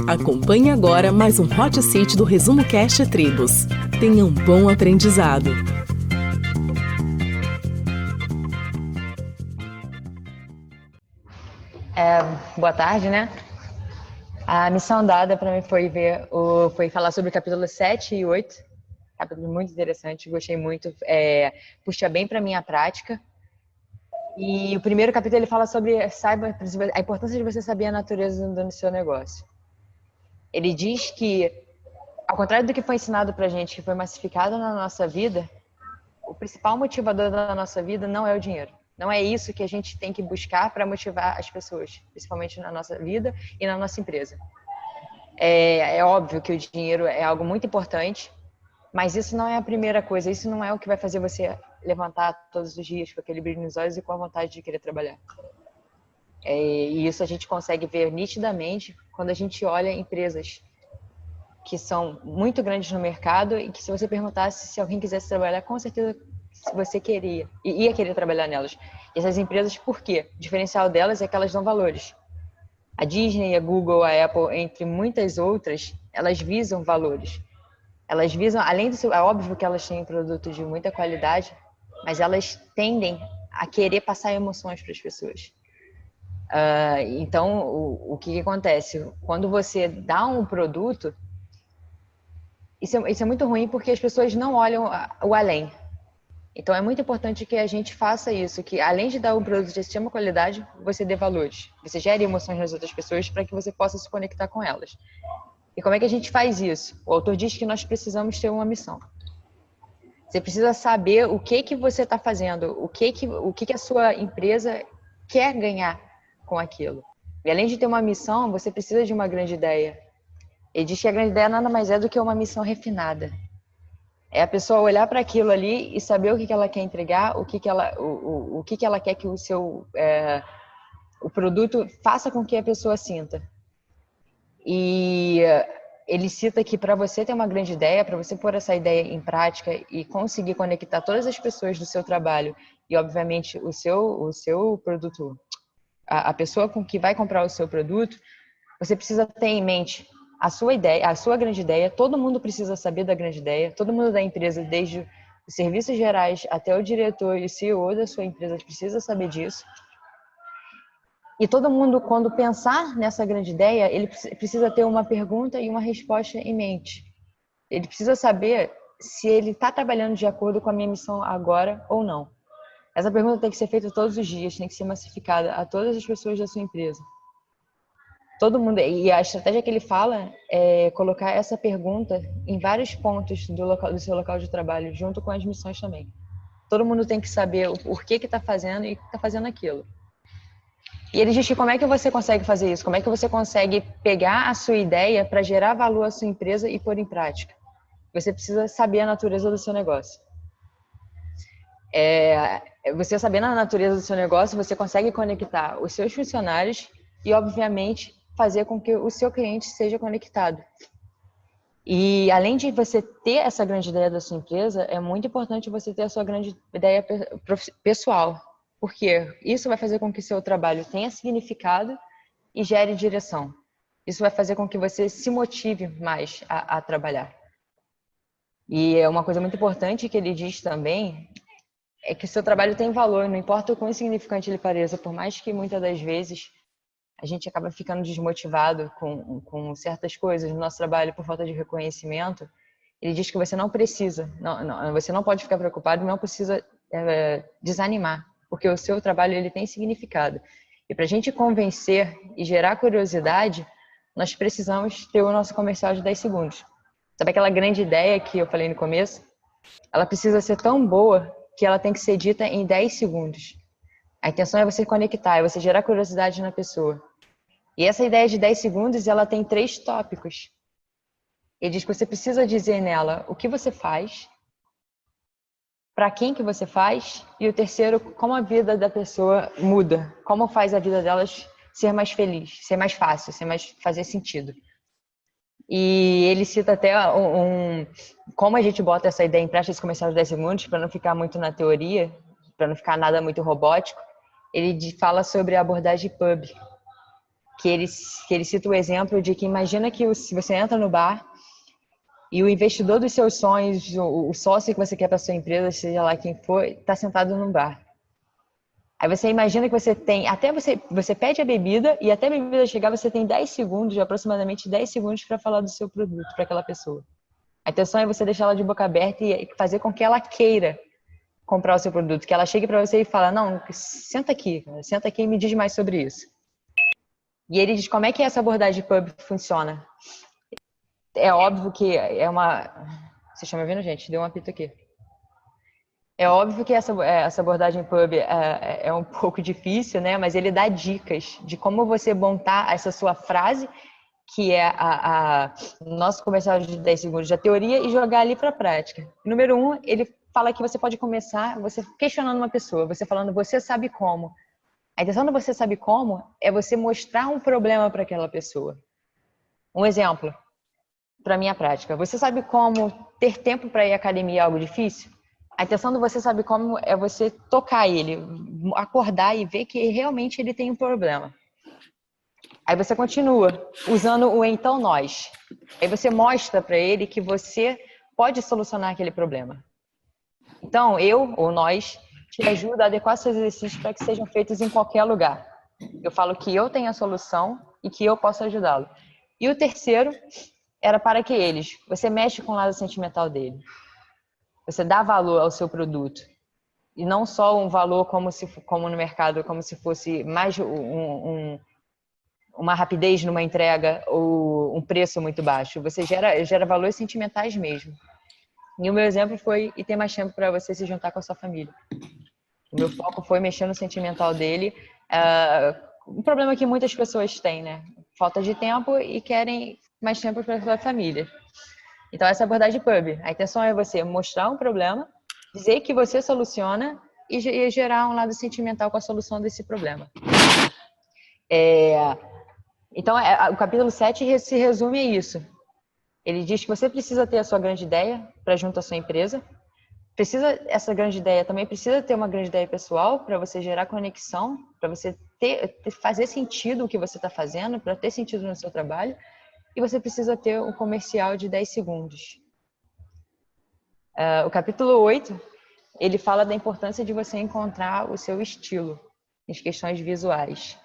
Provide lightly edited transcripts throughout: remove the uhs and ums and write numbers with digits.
Acompanhe agora mais um Hot Seat do Resumo Cast Tribos. Tenha um bom aprendizado. Boa tarde, né? A missão dada para mim foi falar sobre o capítulo 7 e 8. Capítulo muito interessante, gostei muito. Puxa bem para minha prática. E o primeiro capítulo ele fala sobre a importância de você saber a natureza do seu negócio. Ele diz que, ao contrário do que foi ensinado pra gente, que foi massificado na nossa vida, o principal motivador da nossa vida não é o dinheiro. Não é isso que a gente tem que buscar para motivar as pessoas, principalmente na nossa vida e na nossa empresa. É óbvio que o dinheiro é algo muito importante, mas isso não é a primeira coisa, isso não é o que vai fazer você levantar todos os dias com aquele brilho nos olhos e com a vontade de querer trabalhar. E isso a gente consegue ver nitidamente quando a gente olha empresas que são muito grandes no mercado e que, se você perguntasse se alguém quisesse trabalhar, com certeza você ia querer trabalhar nelas. E essas empresas, por quê? O diferencial delas é que elas dão valores. A Disney, a Google, a Apple, entre muitas outras, elas visam valores. Elas visam, além do é óbvio que elas têm produtos de muita qualidade, mas elas tendem a querer passar emoções para as pessoas. Então, o que acontece? Quando você dá um produto, isso é muito ruim porque as pessoas não olham o além. Então, é muito importante que a gente faça isso, que além de dar um produto de extrema qualidade, você dê valores. Você gere emoções nas outras pessoas para que você possa se conectar com elas. E como é que a gente faz isso? O autor diz que nós precisamos ter uma missão. Você precisa saber o que você está fazendo, o que a sua empresa quer ganhar com aquilo. E além de ter uma missão, você precisa de uma grande ideia. Ele diz que a grande ideia nada mais é do que uma missão refinada. É a pessoa olhar para aquilo ali e saber o que ela quer entregar, o que ela quer que o produto faça com que a pessoa sinta. E ele cita que para você ter uma grande ideia, para você pôr essa ideia em prática e conseguir conectar todas as pessoas do seu trabalho e, obviamente, o seu produto, a pessoa com que vai comprar o seu produto, você precisa ter em mente a sua ideia, a sua grande ideia. Todo mundo precisa saber da grande ideia, todo mundo da empresa, desde os serviços gerais até o diretor e o CEO da sua empresa, precisa saber disso. E todo mundo, quando pensar nessa grande ideia, ele precisa ter uma pergunta e uma resposta em mente. Ele precisa saber se ele está trabalhando de acordo com a minha missão agora ou não. Essa pergunta tem que ser feita todos os dias, tem que ser massificada a todas as pessoas da sua empresa. Todo mundo, e a estratégia que ele fala é colocar essa pergunta em vários pontos do seu local de trabalho, junto com as missões também. Todo mundo tem que saber o porquê que está fazendo e que está fazendo aquilo. E ele diz que como é que você consegue fazer isso? Como é que você consegue pegar a sua ideia para gerar valor à sua empresa e pôr em prática? Você precisa saber a natureza do seu negócio. Você sabendo a natureza do seu negócio, você consegue conectar os seus funcionários e, obviamente, fazer com que o seu cliente seja conectado. E além de você ter essa grande ideia da sua empresa, é muito importante você ter a sua grande ideia pessoal, porque isso vai fazer com que seu trabalho tenha significado e gere direção. Isso vai fazer com que você se motive mais a trabalhar. E é uma coisa muito importante que ele diz também, é que o seu trabalho tem valor, não importa o quão insignificante ele pareça, por mais que muitas das vezes a gente acaba ficando desmotivado com certas coisas no nosso trabalho por falta de reconhecimento. Ele diz que você não precisa, você não pode ficar preocupado, não precisa desanimar, porque o seu trabalho ele tem significado. E para a gente convencer e gerar curiosidade, nós precisamos ter o nosso comercial de 10 segundos. Sabe aquela grande ideia que eu falei no começo? Ela precisa ser tão boa que ela tem que ser dita em 10 segundos. A intenção é você conectar, é você gerar curiosidade na pessoa. E essa ideia de 10 segundos, ela tem 3 tópicos. Ele diz que você precisa dizer nela o que você faz, para quem que você faz, e o terceiro, como a vida da pessoa muda, como faz a vida delas ser mais feliz, ser mais fácil, fazer sentido. E ele cita até como a gente bota essa ideia em prática, esse comercial de 10 segundos, para não ficar muito na teoria, para não ficar nada muito robótico. Ele fala sobre a abordagem pub. que ele cita o exemplo de que imagina que se você entra no bar e o investidor dos seus sonhos, o sócio que você quer para sua empresa, seja lá quem for, está sentado num bar. Aí você imagina que você tem, até você pede a bebida e até a bebida chegar você tem 10 segundos, aproximadamente 10 segundos para falar do seu produto para aquela pessoa. A intenção é você deixar ela de boca aberta e fazer com que ela queira comprar o seu produto, que ela chegue para você e fala, não, senta aqui e me diz mais sobre isso. E ele diz como é que essa abordagem pub funciona. É óbvio que é uma... Vocês estão me ouvindo, gente? Deu um apito aqui. É óbvio que essa abordagem pub é um pouco difícil, né? Mas ele dá dicas de como você montar essa sua frase, que é nosso comercial de 10 segundos da teoria, e jogar ali para a prática. Número 1, ele fala que você pode começar você questionando uma pessoa, você falando, você sabe como. A intenção do você sabe como é você mostrar um problema para aquela pessoa. Um exemplo, para minha prática. Você sabe como ter tempo para ir à academia é algo difícil? A intenção do você sabe como é você tocar ele, acordar e ver que realmente ele tem um problema. Aí você continua usando o então nós. Aí você mostra para ele que você pode solucionar aquele problema. Então, eu ou nós te ajuda a adequar seus exercícios para que sejam feitos em qualquer lugar. Eu falo que eu tenho a solução e que eu posso ajudá-lo. E o terceiro era para que eles, você mexe com o lado sentimental dele. Você dá valor ao seu produto. E não só um valor como no mercado, como se fosse mais uma rapidez numa entrega ou um preço muito baixo. Você gera valores sentimentais mesmo. E o meu exemplo foi ir ter mais tempo para você se juntar com a sua família. O meu foco foi mexer no sentimental dele. Um problema que muitas pessoas têm, né? Falta de tempo e querem mais tempo para a sua família. Então, essa abordagem pub. A intenção é você mostrar um problema, dizer que você soluciona e gerar um lado sentimental com a solução desse problema. Então, o capítulo 7 se resume a isso. Ele diz que você precisa ter a sua grande ideia para junto à sua empresa. Essa grande ideia também precisa ter uma grande ideia pessoal para você gerar conexão, para você fazer sentido o que você está fazendo, para ter sentido no seu trabalho. E você precisa ter um comercial de 10 segundos. O capítulo 8, ele fala da importância de você encontrar o seu estilo nas questões visuais.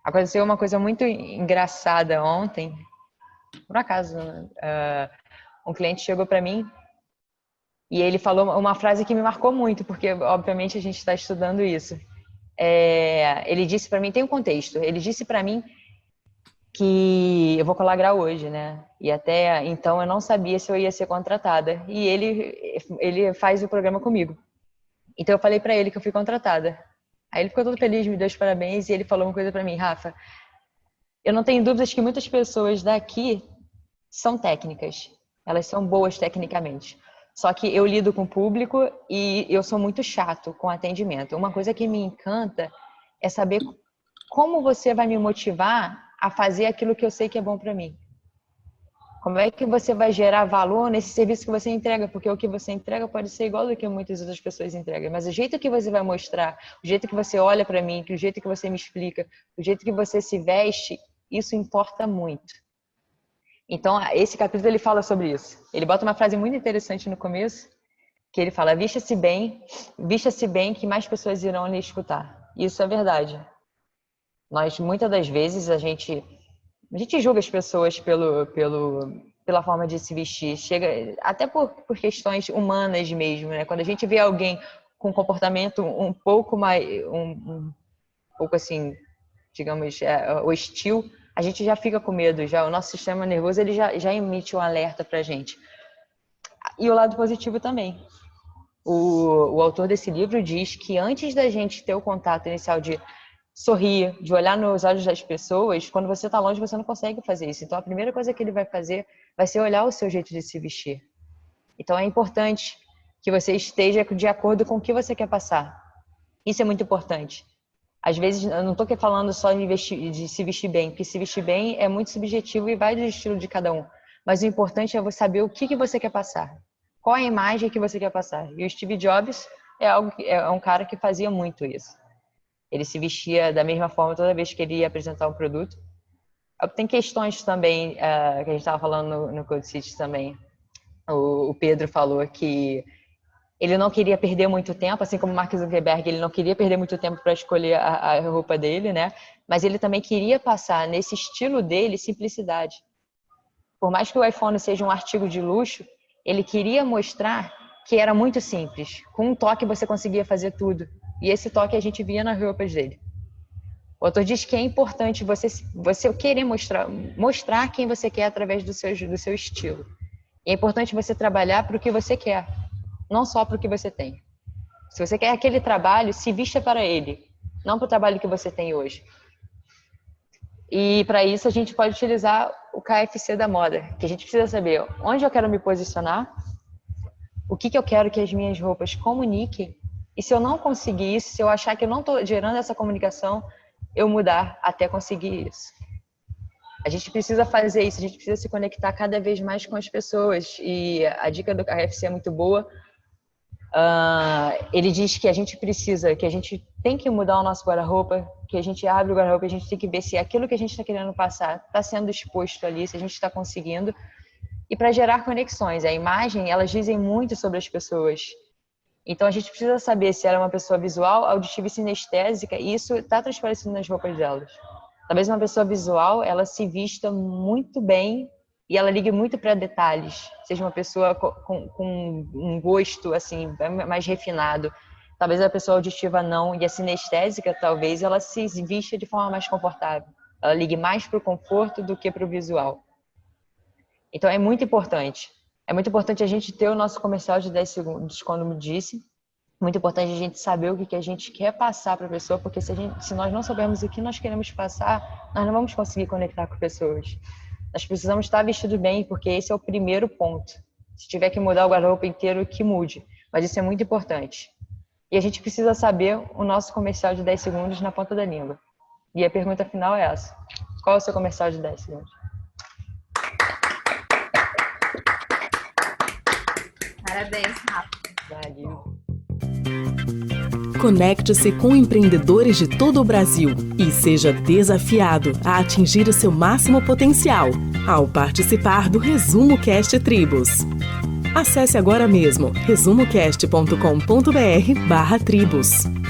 Aconteceu uma coisa muito engraçada ontem. Por acaso, um cliente chegou para mim e ele falou uma frase que me marcou muito, porque obviamente a gente está estudando isso. Ele disse para mim, tem um contexto, ele disse para mim que eu vou colagrar hoje, né? E até então eu não sabia se eu ia ser contratada. E ele faz o programa comigo. Então eu falei para ele que eu fui contratada. Aí ele ficou todo feliz, me deu os parabéns e ele falou uma coisa para mim, Rafa, eu não tenho dúvidas que muitas pessoas daqui são técnicas. Elas são boas tecnicamente. Só que eu lido com o público e eu sou muito chato com atendimento. Uma coisa que me encanta é saber como você vai me motivar a fazer aquilo que eu sei que é bom para mim. Como é que você vai gerar valor nesse serviço que você entrega? Porque o que você entrega pode ser igual do que muitas outras pessoas entregam. Mas o jeito que você vai mostrar, o jeito que você olha para mim, o jeito que você me explica, o jeito que você se veste, isso importa muito. Então, esse capítulo ele fala sobre isso. Ele bota uma frase muito interessante no começo, que ele fala, vista-se bem que mais pessoas irão lhe escutar. Isso é verdade. Nós, muitas das vezes, a gente julga as pessoas pela forma de se vestir, chega até por questões humanas mesmo, né? Quando a gente vê alguém com um comportamento um pouco mais, um pouco assim, digamos, hostil, a gente já fica com medo, já o nosso sistema nervoso ele já emite um alerta pra gente. E o lado positivo também. O autor desse livro diz que antes da gente ter o contato inicial de sorrir, de olhar nos olhos das pessoas, quando você está longe você não consegue fazer isso. Então a primeira coisa que ele vai fazer vai ser olhar o seu jeito de se vestir. Então é importante que você esteja de acordo com o que você quer passar. Isso é muito importante. Às vezes eu não estou falando só de se vestir bem, porque se vestir bem é muito subjetivo e vai do estilo de cada um. Mas o importante é você saber o que você quer passar. Qual a imagem que você quer passar. E o Steve Jobs é um cara que fazia muito isso. Ele se vestia da mesma forma toda vez que ele ia apresentar um produto. Tem questões também, que a gente estava falando no Code City também. O Pedro falou que ele não queria perder muito tempo, assim como o Mark Zuckerberg, ele não queria perder muito tempo para escolher a roupa dele, né? Mas ele também queria passar nesse estilo dele simplicidade. Por mais que o iPhone seja um artigo de luxo, ele queria mostrar que era muito simples. Com um toque você conseguia fazer tudo. E esse toque a gente via nas roupas dele. O autor diz que é importante você querer mostrar quem você quer através do seu estilo. E é importante você trabalhar para o que você quer, não só para o que você tem. Se você quer aquele trabalho, se vista para ele, não para o trabalho que você tem hoje. E para isso a gente pode utilizar o KFC da moda, que a gente precisa saber onde eu quero me posicionar, o que eu quero que as minhas roupas comuniquem, e se eu não conseguir isso, se eu achar que eu não estou gerando essa comunicação, eu mudar até conseguir isso. A gente precisa fazer isso, a gente precisa se conectar cada vez mais com as pessoas. E a dica do KFC é muito boa. Ele diz que a gente tem que mudar o nosso guarda-roupa, que a gente abre o guarda-roupa e a gente tem que ver se aquilo que a gente está querendo passar está sendo exposto ali, se a gente está conseguindo. E para gerar conexões. A imagem, elas dizem muito sobre as pessoas. Então a gente precisa saber se ela é uma pessoa visual, auditiva e sinestésica, e isso está transparecendo nas roupas delas. Talvez uma pessoa visual, ela se vista muito bem e ela ligue muito para detalhes. Seja uma pessoa com um gosto assim mais refinado. Talvez a pessoa auditiva não, e a sinestésica talvez ela se vista de forma mais confortável. Ela ligue mais para o conforto do que para o visual. Então é muito importante. É muito importante a gente ter o nosso comercial de 10 segundos, como eu disse. Muito importante a gente saber o que a gente quer passar para a pessoa, porque se nós não soubermos o que nós queremos passar, nós não vamos conseguir conectar com pessoas. Nós precisamos estar vestidos bem, porque esse é o primeiro ponto. Se tiver que mudar o guarda-roupa inteiro, que mude. Mas isso é muito importante. E a gente precisa saber o nosso comercial de 10 segundos na ponta da língua. E a pergunta final é essa. Qual é o seu comercial de 10 segundos? Parabéns, Rafa. Valeu. Conecte-se com empreendedores de todo o Brasil e seja desafiado a atingir o seu máximo potencial ao participar do Resumo Cast Tribos. Acesse agora mesmo resumocast.com.br/tribos.